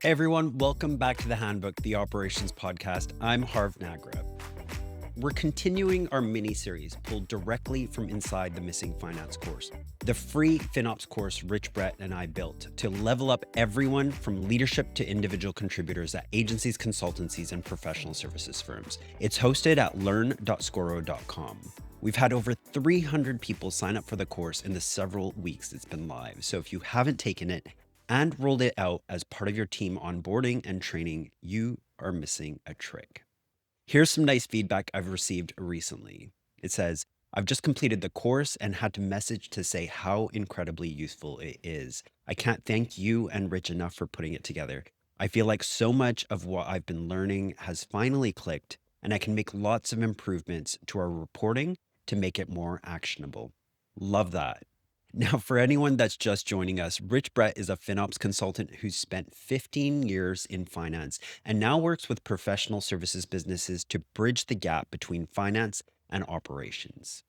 Hey everyone, welcome back to the Handbook, the Operations Podcast. I'm Harv Nagra. We're continuing our mini-series pulled directly from inside the Missing Finance course, the free FinOps course Rich, Brett, and I built to level up everyone from leadership to individual contributors at agencies, consultancies, and professional services firms. It's hosted at learn.scoro.com. We've had over 300 people sign up for the course in the several weeks it's been live. So if you haven't taken it and rolled it out as part of your team onboarding and training, you are missing a trick. Here's some nice feedback I've received recently. It says, I've just completed the course and had to message to say how incredibly useful it is. I can't thank you and Rich enough for putting it together. I feel like so much of what I've been learning has finally clicked, and I can make lots of improvements to our reporting to make it more actionable. Love that. Now, for anyone that's just joining us, Rich Brett is a FinOps consultant who's spent 15 years in finance and now works with professional services businesses to bridge the gap between finance and operations.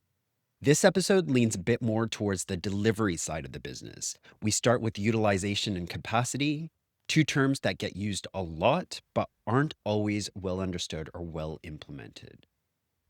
This episode leans a bit more towards the delivery side of the business. We start with utilization and capacity, two terms that get used a lot but aren't always well understood or well implemented.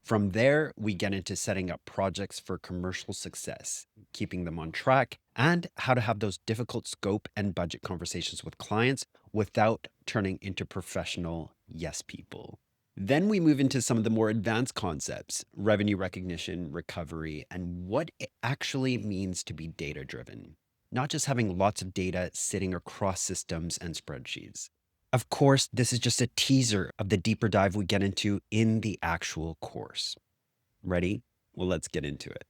From there, we get into setting up projects for commercial success, keeping them on track, and how to have those difficult scope and budget conversations with clients without turning into professional yes people. Then we move into some of the more advanced concepts, revenue recognition, recovery, and what it actually means to be data-driven, not just having lots of data sitting across systems and spreadsheets. Of course, this is just a teaser of the deeper dive we get into in the actual course. Ready? Well, let's get into it.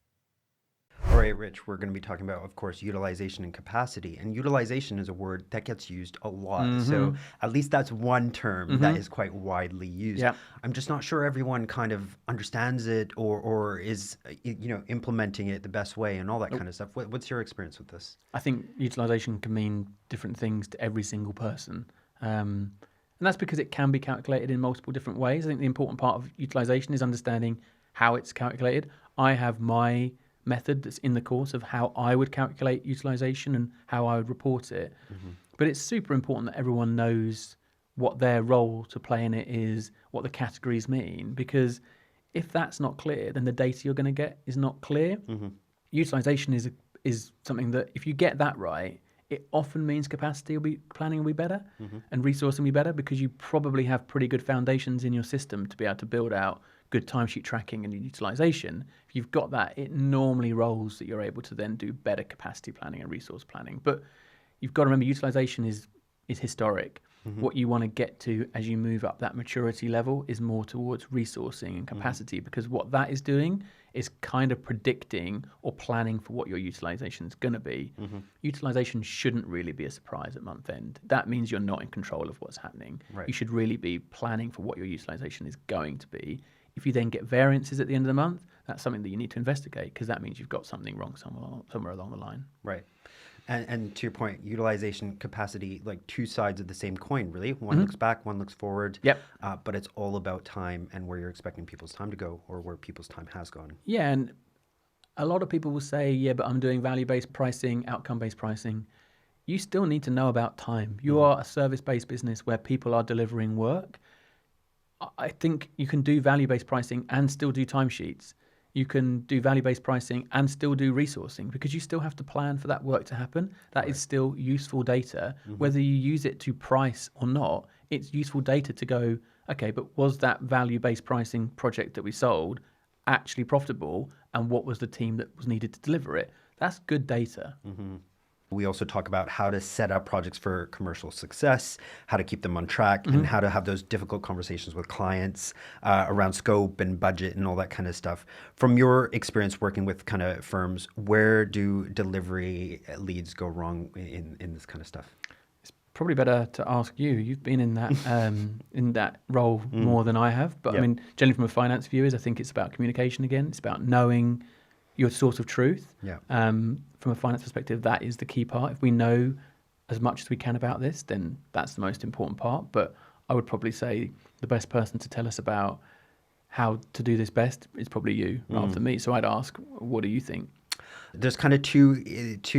All right, Rich, we're going to be talking about, of course, utilization and capacity. And utilization is a word that gets used a lot. So at least that's one term that is quite widely used. Yeah. I'm just not sure everyone kind of understands it or is, implementing it the best way and all that kind of stuff. What's your experience with this? I think utilization can mean different things to every single person. And that's because it can be calculated in multiple different ways. I think the important part of utilization is understanding how it's calculated. I have my method that's in the course of how I would calculate utilization and how I would report it. But it's super important that everyone knows what their role to play in it is, what the categories mean, because if that's not clear, then the data you're going to get is not clear. Utilization is something that if you get that right, it often means planning will be better and resourcing will be better because you probably have pretty good foundations in your system to be able to build out good timesheet tracking and utilization. If you've got that, it normally rolls that you're able to then do better capacity planning and resource planning. But you've got to remember utilization is historic. What you want to get to as you move up that maturity level is more towards resourcing and capacity because what that is doing is kind of predicting or planning for what your utilization is going to be. Utilization shouldn't really be a surprise at month end. That means you're not in control of what's happening. Right. You should really be planning for what your utilization is going to be. If you then get variances at the end of the month, that's something that you need to investigate because that means you've got something wrong somewhere along the line. Right. And to your point, utilization, capacity, like two sides of the same coin, really. One looks back, one looks forward. Yep. But it's all about time and where you're expecting people's time to go or where people's time has gone. Yeah, and a lot of people will say, yeah, but I'm doing value-based pricing, outcome-based pricing. You still need to know about time. You are a service-based business where people are delivering work. I think you can do value-based pricing and still do timesheets. You can do value-based pricing and still do resourcing because you still have to plan for that work to happen. That is still useful data. Whether you use it to price or not, it's useful data to go, okay, but was that value-based pricing project that we sold actually profitable and what was the team that was needed to deliver it? That's good data. We also talk about how to set up projects for commercial success, how to keep them on track, and how to have those difficult conversations with clients around scope and budget and all that kind of stuff. From your experience working with kind of firms, where do delivery leads go wrong in this kind of stuff? It's probably better to ask you. You've been in that role more than I have. But I mean, generally from a finance view, I think it's about communication again. It's about knowing your source of truth. Yeah. From a finance perspective, that is the key part. If we know as much as we can about this, then that's the most important part. But I would probably say the best person to tell us about how to do this best is probably you rather than me. So I'd ask, what do you think? There's kind of two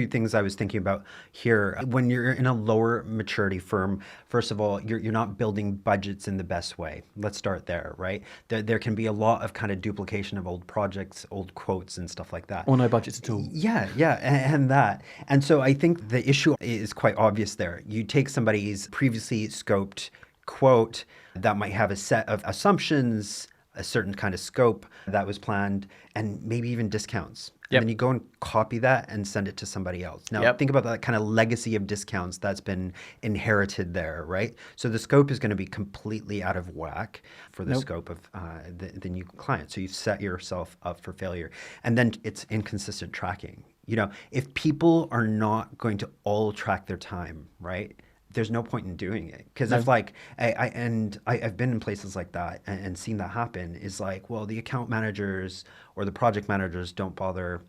things I was thinking about here. When you're in a lower maturity firm, first of all, you're not building budgets in the best way. Let's start there, right? There can be a lot of kind of duplication of old projects, old quotes, and stuff like that. Or no budgets at all. Yeah, yeah, and that. And so I think the issue is quite obvious there. You take somebody's previously scoped quote that might have a set of assumptions, a certain kind of scope that was planned, and maybe even discounts. And Yep. then you go and copy that and send it to somebody else. Now, Yep. think about that kind of legacy of discounts that's been inherited there, right? So the scope is going to be completely out of whack for the Nope. scope of the new client. So you've set yourself up for failure. And then it's inconsistent tracking. You know, if people are not going to all track their time, right? There's no point in doing it, because if like I've been in places like that and seen that happen, is like, well, the account managers or the project managers don't bother,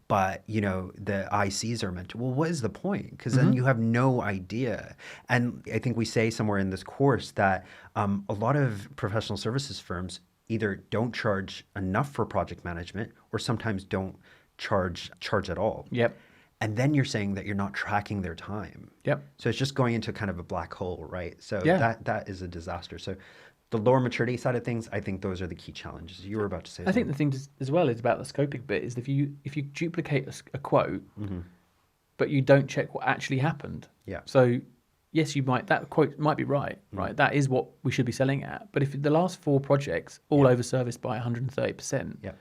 but you know the ICs are meant to. Well, what is the point? Because then you have no idea. And I think we say somewhere in this course that a lot of professional services firms either don't charge enough for project management or sometimes don't charge at all. Yep. And then you're saying that you're not tracking their time. Yep. So it's just going into kind of a black hole, right? So Yeah. that is a disaster. So the lower maturity side of things, I think those are the key challenges. You were about to say I think something. the thing as well is about the scoping bit is if you duplicate a quote, but you don't check what actually happened. Yeah. So yes, that quote might be right, right? That is what we should be selling at. But if the last 4 projects all over serviced by 130%, Yeah.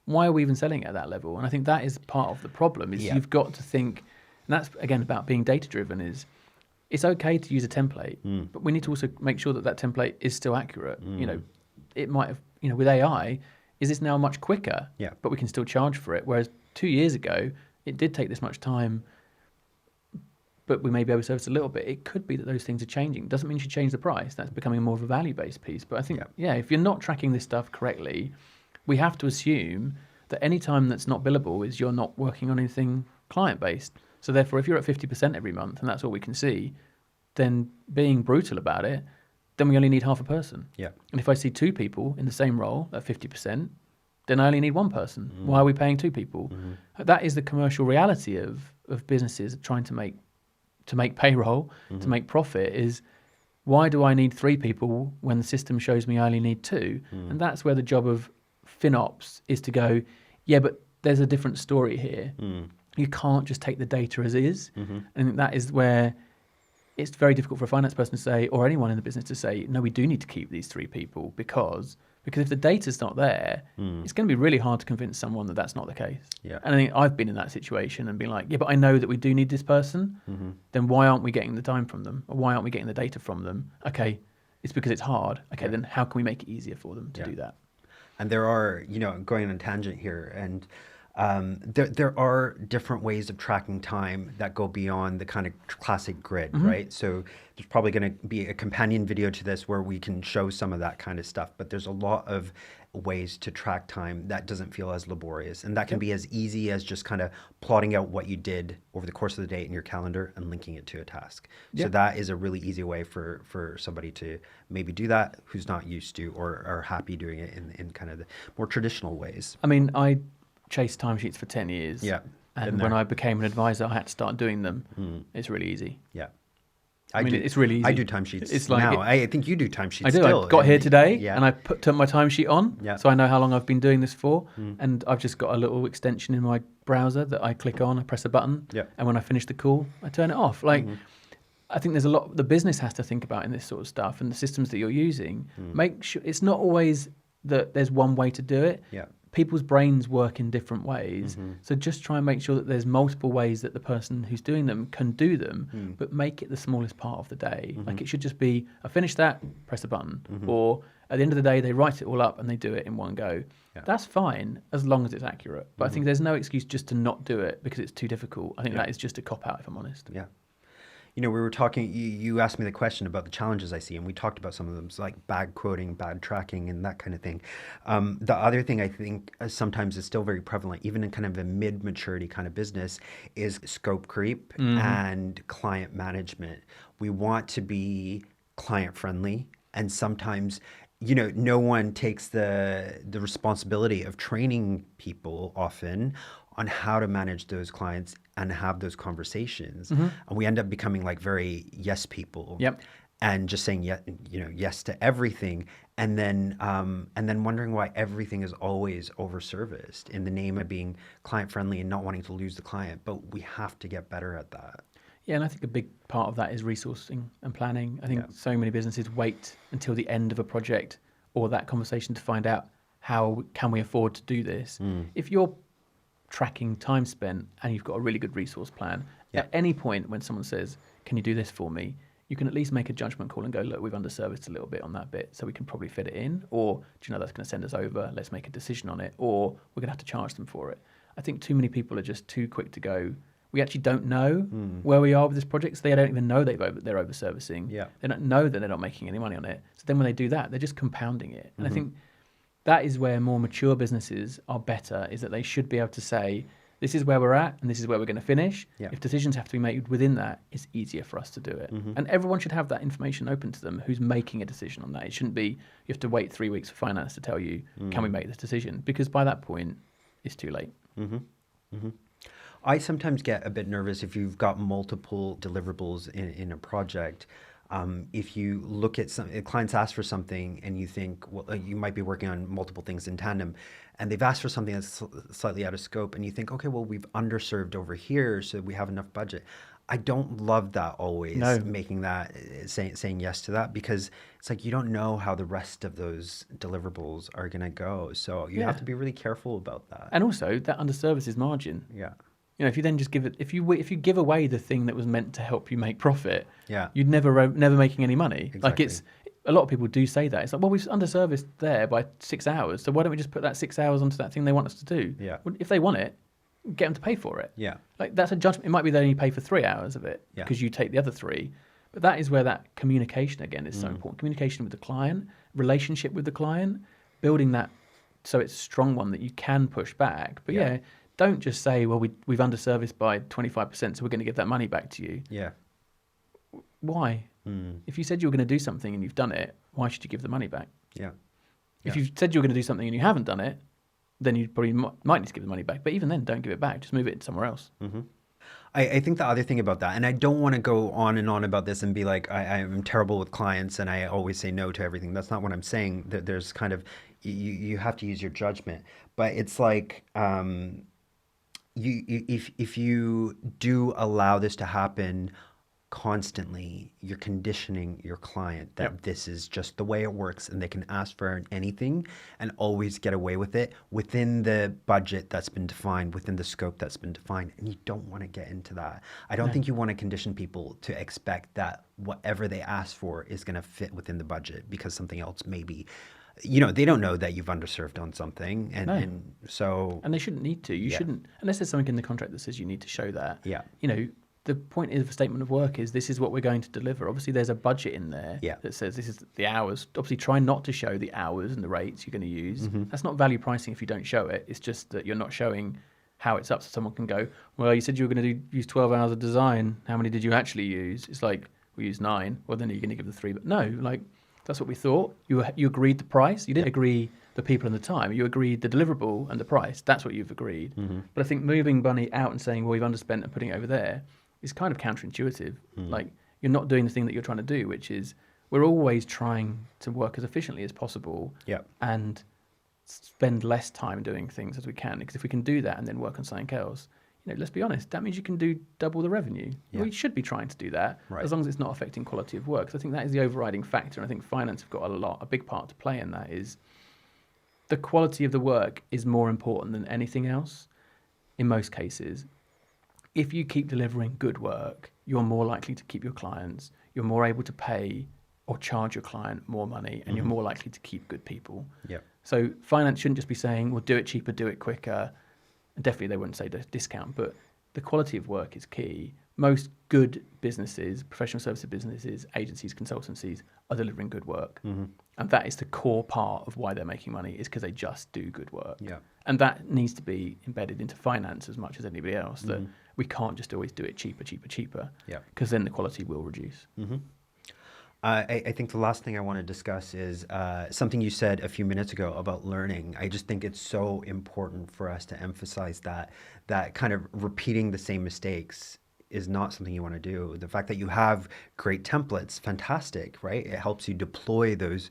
why are we even selling at that level? And I think that is part of the problem is Yeah. you've got to think, and that's again about being data driven, is it's okay to use a template, but we need to also make sure that that template is still accurate. You know, it might have, you know, with AI, is this now much quicker? Yeah. But we can still charge for it. Whereas 2 years ago, it did take this much time, but we may be able to service a little bit. It could be that those things are changing. Doesn't mean you should change the price. That's becoming more of a value-based piece. But I think, yeah, if you're not tracking this stuff correctly, we have to assume that any time that's not billable is you're not working on anything client-based. So therefore, if you're at 50% every month and that's all we can see, then being brutal about it, then we only need half a person. Yeah. And if I see 2 people in the same role at 50%, then I only need 1 person. Why are we paying 2 people? That is the commercial reality of businesses trying to make payroll, to make profit, is why do I need 3 people when the system shows me I only need 2? And that's where the job of FinOps is to go, yeah, but there's a different story here. You can't just take the data as is. And that is where it's very difficult for a finance person to say, or anyone in the business to say, no, we do need to keep these 3 people because if the data's not there, it's going to be really hard to convince someone that that's not the case. Yeah. And I think I've been in that situation and been like, yeah, but I know that we do need this person. Then why aren't we getting the time from them? Or why aren't we getting the data from them? Okay, it's because it's hard. Okay, then how can we make it easier for them to do that? And there are, you know, going on a tangent here, and there are different ways of tracking time that go beyond the kind of classic grid, right? So there's probably going to be a companion video to this where we can show some of that kind of stuff, but there's a lot of ways to track time that doesn't feel as laborious, and that can be as easy as just kind of plotting out what you did over the course of the day in your calendar and linking it to a task. So that is a really easy way for somebody to maybe do that who's not used to or are happy doing it in kind of the more traditional ways. I mean, I chased timesheets for 10 years. Yeah. And when I became an advisor, I had to start doing them. It's really easy. Yeah. I mean, it's really easy. I do timesheets It's like now. I think you do timesheets I do. still. I got here today Yeah. and I turned my timesheet on, Yeah. so I know how long I've been doing this for. And I've just got a little extension in my browser that I click on, I press a button, Yeah. and when I finish the call, I turn it off. Like, I think there's a lot the business has to think about in this sort of stuff, and the systems that you're using. Make sure it's not always that there's one way to do it. Yeah. People's brains work in different ways. So just try and make sure that there's multiple ways that the person who's doing them can do them, but make it the smallest part of the day. Like it should just be, I finish that, press a button. Or at the end of the day, they write it all up and they do it in one go. Yeah. That's fine as long as it's accurate. But I think there's no excuse just to not do it because it's too difficult. I think that is just a cop-out, if I'm honest. Yeah. You know, we were talking, you asked me the question about the challenges I see, and we talked about some of them, so like bad quoting, bad tracking, and that kind of thing. The other thing I think sometimes is still very prevalent, even in kind of a mid-maturity kind of business, is scope creep and client management. We want to be client-friendly, and sometimes, you know, no one takes the responsibility of training people often on how to manage those clients and have those conversations. Mm-hmm. And we end up becoming like very yes people. Yep. And just saying yes to everything, and then wondering why everything is always over-serviced in the name of being client friendly and not wanting to lose the client. But we have to get better at that. Yeah, and I think a big part of that is resourcing and planning. I think so many businesses wait until the end of a project or that conversation to find out how can we afford to do this. If you're tracking time spent and you've got a really good resource plan, at any point when someone says, "Can you do this for me?" you can at least make a judgment call and go, look, we've underserviced a little bit on that bit, so we can probably fit it in. Or, do you know, that's going to send us over. Let's make a decision on it. Or we're going to have to charge them for it. I think too many people are just too quick to go, we actually don't know where we are with this project. So they don't even know they're over-servicing. Yeah. They don't know that they're not making any money on it. So then when they do that, they're just compounding it. And I think that is where more mature businesses are better, is that they should be able to say, this is where we're at and this is where we're going to finish. Yeah. If decisions have to be made within that, it's easier for us to do it. And everyone should have that information open to them who's making a decision on that. It shouldn't be you have to wait 3 weeks for finance to tell you, can we make this decision? Because by that point, it's too late. I sometimes get a bit nervous if you've got multiple deliverables in a project. If you look at if clients ask for something and you think, well, you might be working on multiple things in tandem, and they've asked for something that's slightly out of scope, and you think, okay, well, we've underserved over here, so we have enough budget. I don't love that always, making that, saying yes to that, because it's like you don't know how the rest of those deliverables are going to go. So you have to be really careful about that. And also, that underservice is margin. Yeah. You know, if you then just give it, if you give away the thing that was meant to help you make profit, Yeah. you'd never making any money. Exactly. Like a lot of people do say that. It's like, well, we've underserviced there by 6 hours, so why don't we just put that 6 hours onto that thing they want us to do? Yeah. Well, if they want it, get them to pay for it. Yeah. Like that's a judgment. It might be they only pay for 3 hours of it because you take the other 3. But that is where that communication again is so important. Communication with the client, relationship with the client, building that so it's a strong one that you can push back. But don't just say, well, we've underserviced by 25%, so we're going to give that money back to you. Yeah. Why? If you said you were going to do something and you've done it, why should you give the money back? Yeah. If you said you were going to do something and you haven't done it, then you probably might need to give the money back. But even then, don't give it back. Just move it somewhere else. I think the other thing about that, and I don't want to go on and on about this and be like, I'm terrible with clients and I always say no to everything. That's not what I'm saying. There's kind of, you have to use your judgment. But it's like, if you do allow this to happen constantly, you're conditioning your client that this is just the way it works and they can ask for anything and always get away with it within the budget that's been defined, within the scope that's been defined. And you don't want to get into that. I don't think you want to condition people to expect that whatever they ask for is going to fit within the budget because something else maybe, they don't know that you've underserved on something. And so... And they shouldn't need to. You shouldn't, unless there's something in the contract that says you need to show that. Yeah. The point of a statement of work is this is what we're going to deliver. Obviously, there's a budget in there that says this is the hours. Obviously, try not to show the hours and the rates you're going to use. That's not value pricing if you don't show it. It's just that you're not showing how it's up so someone can go, well, you said you were going to use 12 hours of design. How many did you actually use? It's like, we used 9. Well, then you're going to give the 3. But no, like, that's what we thought. You agreed the price. You didn't agree the people and the time. You agreed the deliverable and the price. That's what you've agreed. But I think moving money out and saying, well, we've underspent and putting it over there is kind of counterintuitive. Like you're not doing the thing that you're trying to do, which is we're always trying to work as efficiently as possible and spend less time doing things as we can. Because if we can do that and then work on something else, let's be honest, that means you can do double the revenue. We should be trying to do that as long as it's not affecting quality of work. So I think that is the overriding factor. And I think finance have got a big part to play in that. Is the quality of the work is more important than anything else in most cases. If you keep delivering good work, you're more likely to keep your clients, you're more able to pay or charge your client more money, and you're more likely to keep good people. So finance shouldn't just be saying, well, do it cheaper, do it quicker. And definitely they wouldn't say discount, but the quality of work is key. Most good businesses, professional services businesses, agencies, consultancies are delivering good work. And that is the core part of why they're making money, is because they just do good work. And that needs to be embedded into finance as much as anybody else, that we can't just always do it cheaper, because then the quality will reduce. I think the last thing I want to discuss is something you said a few minutes ago about learning. I just think it's so important for us to emphasize that kind of repeating the same mistakes is not something you want to do. The fact that you have great templates, fantastic, right? It helps you deploy those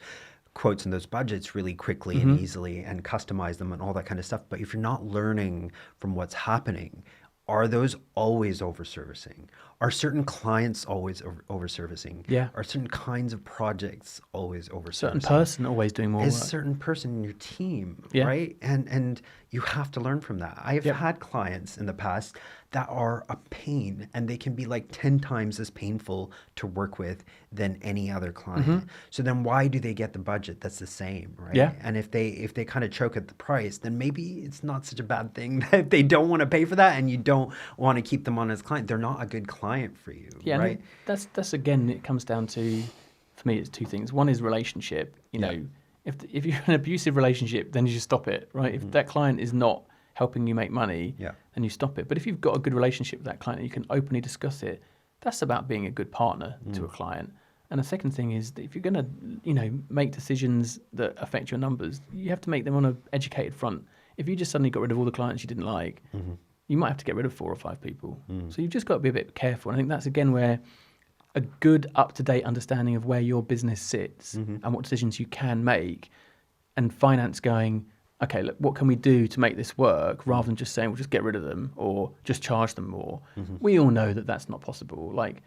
quotes and those budgets really quickly and easily and customize them and all that kind of stuff. But if you're not learning from what's happening, are those always over-servicing? Are certain clients always over-servicing? Yeah. Are certain kinds of projects always over-servicing? Certain person always doing more Is work. certain person in your team, Yeah. right? And you have to learn from that. I have Yep. had clients in the past that are a pain, and they can be like 10 times as painful to work with than any other client. So then why do they get the budget that's the same, right? Yeah. And if they kind of choke at the price, then maybe it's not such a bad thing that they don't want to pay for that and you don't want to keep them on as client. They're not a good client for you, Yeah, right? that's again, it comes down to, for me, it's two things. One is relationship. You Yeah. know, if you're in an abusive relationship, then you just stop it, right? If that client is not helping you make money, Yeah. then you stop it. But if you've got a good relationship with that client and you can openly discuss it, that's about being a good partner to a client. And the second thing is that if you're going to, you know, make decisions that affect your numbers, you have to make them on an educated front. If you just suddenly got rid of all the clients you didn't like, you might have to get rid of 4 or 5 people. So you've just got to be a bit careful. And I think that's again where a good up-to-date understanding of where your business sits and what decisions you can make, and finance going, okay, look, what can we do to make this work, rather than just saying, we'll just get rid of them or just charge them more. We all know that that's not possible. Like,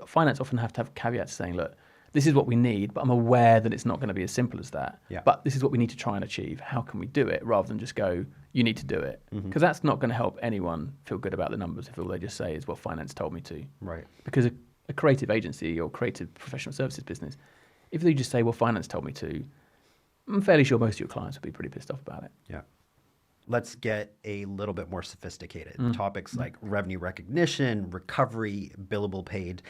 finance often have to have caveats saying, look, this is what we need, but I'm aware that it's not going to be as simple as that. Yeah. But this is what we need to try and achieve. How can we do it, rather than just go, you need to do it? Because that's not going to help anyone feel good about the numbers if all they just say is, well, finance told me to. Right. Because a creative agency or creative professional services business, if they just say, well, finance told me to, I'm fairly sure most of your clients would be pretty pissed off about it. Yeah. Let's get a little bit more sophisticated. Topics like revenue recognition, recovery, billable paid.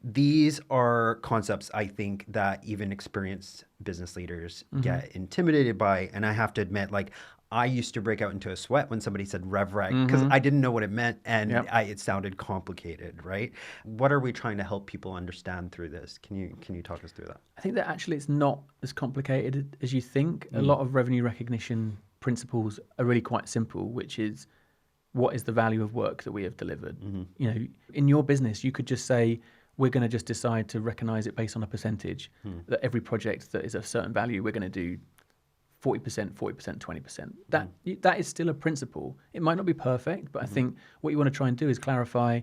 These are concepts I think that even experienced business leaders get intimidated by. And I have to admit, like, I used to break out into a sweat when somebody said rev rec because I didn't know what it meant and it sounded complicated, right? What are we trying to help people understand through this? Can you talk us through that? I think that actually it's not as complicated as you think. A lot of revenue recognition principles are really quite simple, which is, what is the value of work that we have delivered? You know, in your business, you could just say, we're going to just decide to recognize it based on a percentage, that every project that is of certain value, we're going to do 40%, 40%, 20%. That is still a principle. It might not be perfect, but I think what you want to try and do is clarify,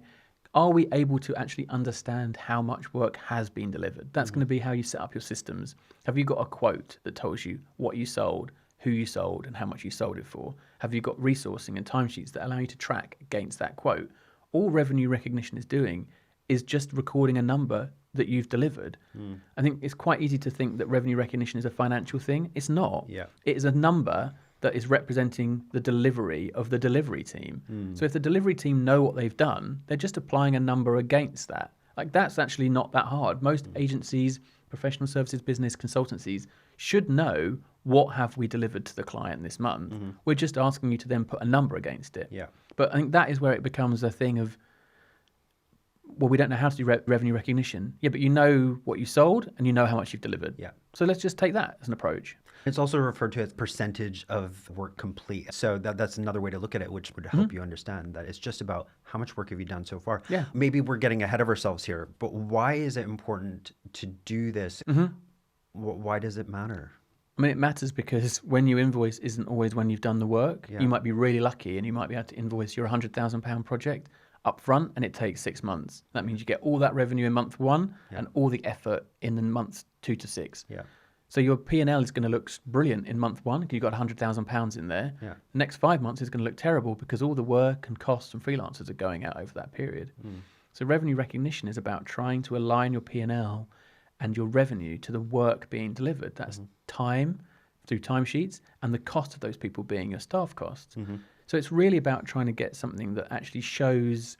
are we able to actually understand how much work has been delivered? That's going to be how you set up your systems. Have you got a quote that tells you what you sold, who you sold, and how much you sold it for? Have you got resourcing and timesheets that allow you to track against that quote? All revenue recognition is doing is just recording a number that you've delivered. I think it's quite easy to think that revenue recognition is a financial thing. It's not. Yeah. It is a number that is representing the delivery of the delivery team. So if the delivery team know what they've done, they're just applying a number against that. Like, that's actually not that hard. Most agencies, professional services, business, consultancies should know, what have we delivered to the client this month? We're just asking you to then put a number against it. Yeah. But I think that is where it becomes a thing of, well, we don't know how to do revenue recognition. Yeah, but you know what you sold and you know how much you've delivered. Yeah. So let's just take that as an approach. It's also referred to as percentage of work complete. So that's another way to look at it, which would help you understand that it's just about how much work have you done so far. Yeah. Maybe we're getting ahead of ourselves here, but why is it important to do this? Why does it matter? I mean, it matters because when you invoice isn't always when you've done the work. Yeah. You might be really lucky and you might be able to invoice your £100,000 project up front and it takes 6 months. That means you get all that revenue in month 1 and all the effort in the months 2 to 6. Yeah. So your P&L is going to look brilliant in month 1 because you've got £100,000 in there. Yeah. The next 5 months is going to look terrible because all the work and costs and freelancers are going out over that period. So revenue recognition is about trying to align your P&L and your revenue to the work being delivered. That's time through timesheets and the cost of those people being your staff costs. So it's really about trying to get something that actually shows,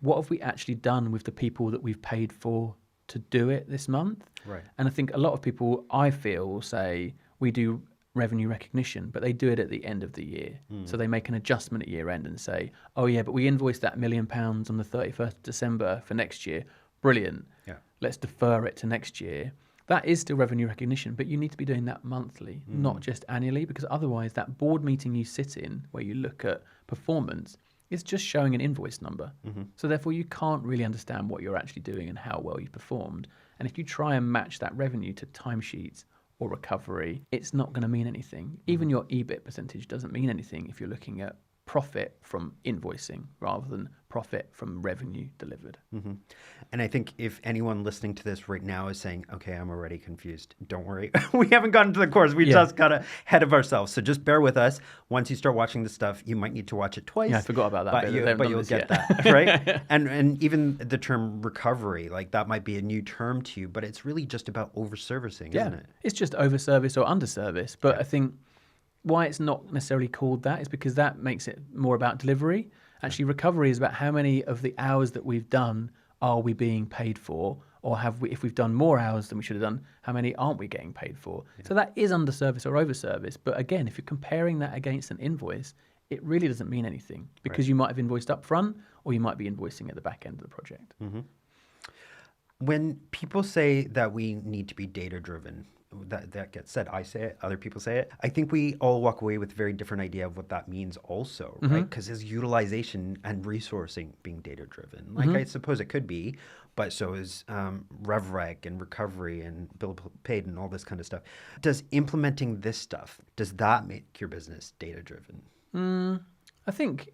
what have we actually done with the people that we've paid for to do it this month? Right. And I think a lot of people, I feel, will say we do revenue recognition, but they do it at the end of the year. So they make an adjustment at year end and say, oh yeah, but we invoiced that £1 million on the 31st of December for next year. brilliant. Yeah. Let's defer it to next year. That is still revenue recognition, but you need to be doing that monthly, not just annually, because otherwise that board meeting you sit in where you look at performance is just showing an invoice number. So therefore you can't really understand what you're actually doing and how well you performed. And if you try and match that revenue to timesheets or recovery, it's not going to mean anything. Even your EBIT percentage doesn't mean anything if you're looking at profit from invoicing rather than profit from revenue delivered. And I think if anyone listening to this right now is saying, okay, I'm already confused, don't worry. We haven't gotten to the course. We just got ahead of ourselves. So just bear with us. Once you start watching the stuff, you might need to watch it twice. Yeah, I forgot about that. But you'll get that, right? And even the term recovery, like that might be a new term to you, but it's really just about over-servicing, isn't it? It's just over-service or under-service. But I think why it's not necessarily called that is because that makes it more about delivery. Actually, recovery is about how many of the hours that we've done are we being paid for, or have we, if we've done more hours than we should have done, how many aren't we getting paid for? So that is under service or over service. But again, if you're comparing that against an invoice, it really doesn't mean anything because you might have invoiced up front or you might be invoicing at the back end of the project. When people say that we need to be data driven, that gets said, I say it, other people say it. I think we all walk away with a very different idea of what that means also, right? Because is utilization and resourcing being data driven? Like I suppose it could be, but so is RevRec and recovery and bill paid and all this kind of stuff. Does implementing this stuff, does that make your business data driven? I think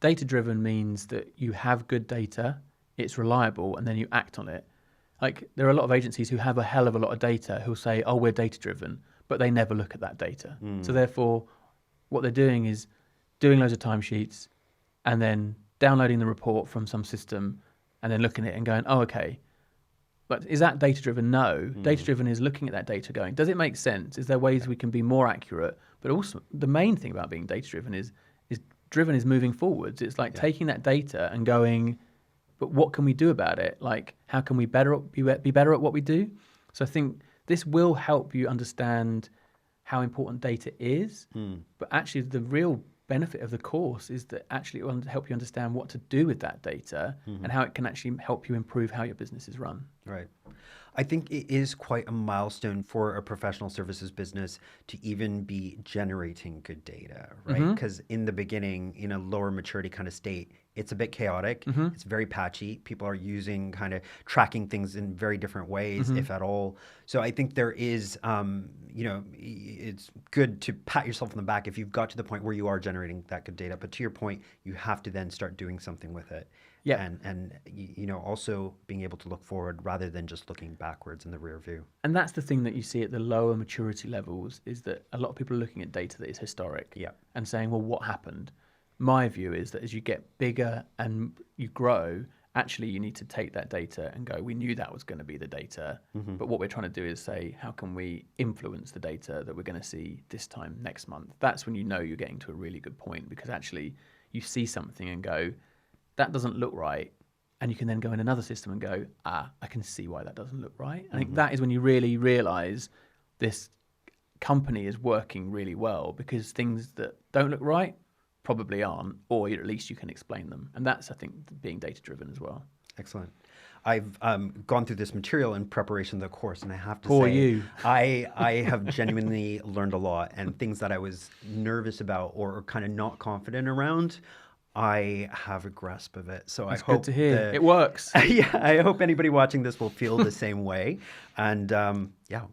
data driven means that you have good data, it's reliable, and then you act on it. Like there are a lot of agencies who have a hell of a lot of data who'll say, oh, we're data driven, but they never look at that data. So therefore, what they're doing is doing loads of timesheets and then downloading the report from some system and then looking at it and going, oh, okay. But is that data driven? No. Data driven is looking at that data going, does it make sense? Is there ways we can be more accurate? But also the main thing about being data driven is moving forwards. It's like taking that data and going, but what can we do about it? Like, how can we be better at what we do? So I think this will help you understand how important data is. But actually, the real benefit of the course is that actually it will help you understand what to do with that data and how it can actually help you improve how your business is run. Right. I think it is quite a milestone for a professional services business to even be generating good data, right? Because in the beginning, in a lower maturity kind of state, it's a bit chaotic. It's very patchy. People are using kind of tracking things in very different ways, if at all. So I think there is, it's good to pat yourself on the back if you've got to the point where you are generating that good data. But to your point, you have to then start doing something with it. Yeah. And also being able to look forward rather than just looking backwards in the rear view. And that's the thing that you see at the lower maturity levels is that a lot of people are looking at data that is historic and saying, well, what happened? My view is that as you get bigger and you grow, actually you need to take that data and go, we knew that was going to be the data, but what we're trying to do is say, how can we influence the data that we're going to see this time next month? That's when you know you're getting to a really good point because actually you see something and go, that doesn't look right. And you can then go in another system and go, I can see why that doesn't look right. I think that is when you really realize this company is working really well because things that don't look right probably aren't, or at least you can explain them. And that's, I think, being data driven as well. Excellent. I've gone through this material in preparation of the course, and I have to Poor say, you. I have genuinely learned a lot, and things that I was nervous about or kind of not confident around, I have a grasp of it. So That's I hope good to hear. It works. Yeah, I hope anybody watching this will feel the same way. And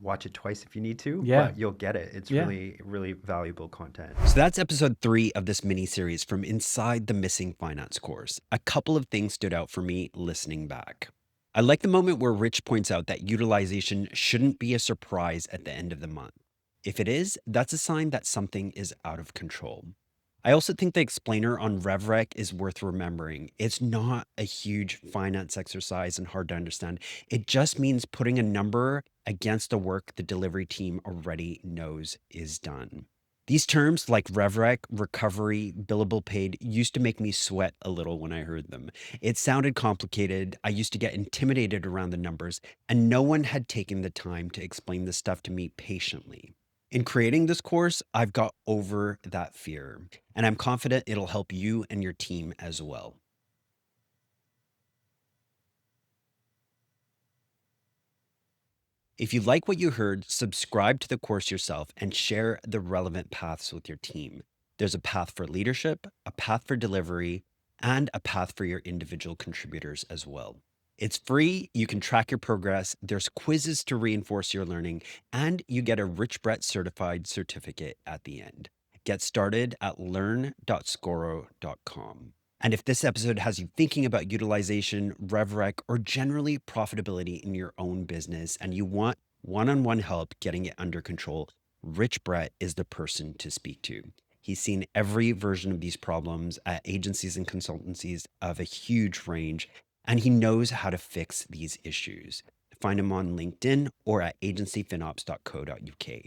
watch it twice if you need to. Yeah. But you'll get it. It's really, really valuable content. So that's episode 3 of this mini-series from Inside the Missing Finance course. A couple of things stood out for me listening back. I like the moment where Rich points out that utilization shouldn't be a surprise at the end of the month. If it is, that's a sign that something is out of control. I also think the explainer on RevRec is worth remembering. It's not a huge finance exercise and hard to understand. It just means putting a number against the work the delivery team already knows is done. These terms like RevRec, recovery, billable paid used to make me sweat a little when I heard them. It sounded complicated. I used to get intimidated around the numbers, and no one had taken the time to explain this stuff to me patiently. In creating this course, I've got over that fear, and I'm confident it'll help you and your team as well. If you like what you heard, subscribe to the course yourself and share the relevant paths with your team. There's a path for leadership, a path for delivery, and a path for your individual contributors as well. It's free. You can track your progress. There's quizzes to reinforce your learning, and you get a Rich Brett certified certificate at the end. Get started at learn.scoro.com. And if this episode has you thinking about utilization, RevRec, or generally profitability in your own business, and you want one-on-one help getting it under control, Rich Brett is the person to speak to. He's seen every version of these problems at agencies and consultancies of a huge range, and he knows how to fix these issues. Find him on LinkedIn or at agencyfinops.co.uk.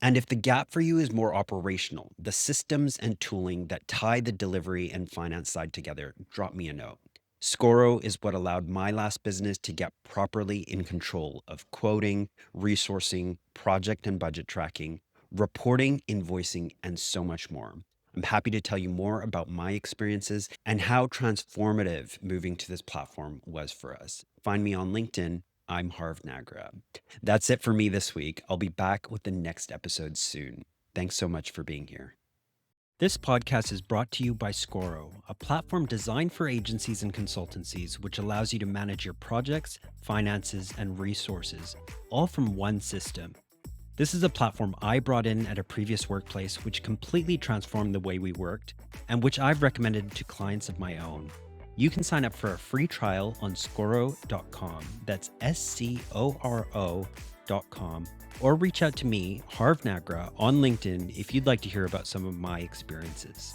And if the gap for you is more operational, the systems and tooling that tie the delivery and finance side together, drop me a note. Scoro is what allowed my last business to get properly in control of quoting, resourcing, project and budget tracking, reporting, invoicing, and so much more. I'm happy to tell you more about my experiences and how transformative moving to this platform was for us. Find me on LinkedIn. I'm Harv Nagra. That's it for me this week. I'll be back with the next episode soon. Thanks so much for being here. This podcast is brought to you by Scoro, a platform designed for agencies and consultancies, which allows you to manage your projects, finances, and resources, all from one system. This is a platform I brought in at a previous workplace, which completely transformed the way we worked, and which I've recommended to clients of my own. You can sign up for a free trial on Scoro.com. That's SCORO.com. Or reach out to me, Harv Nagra, on LinkedIn if you'd like to hear about some of my experiences.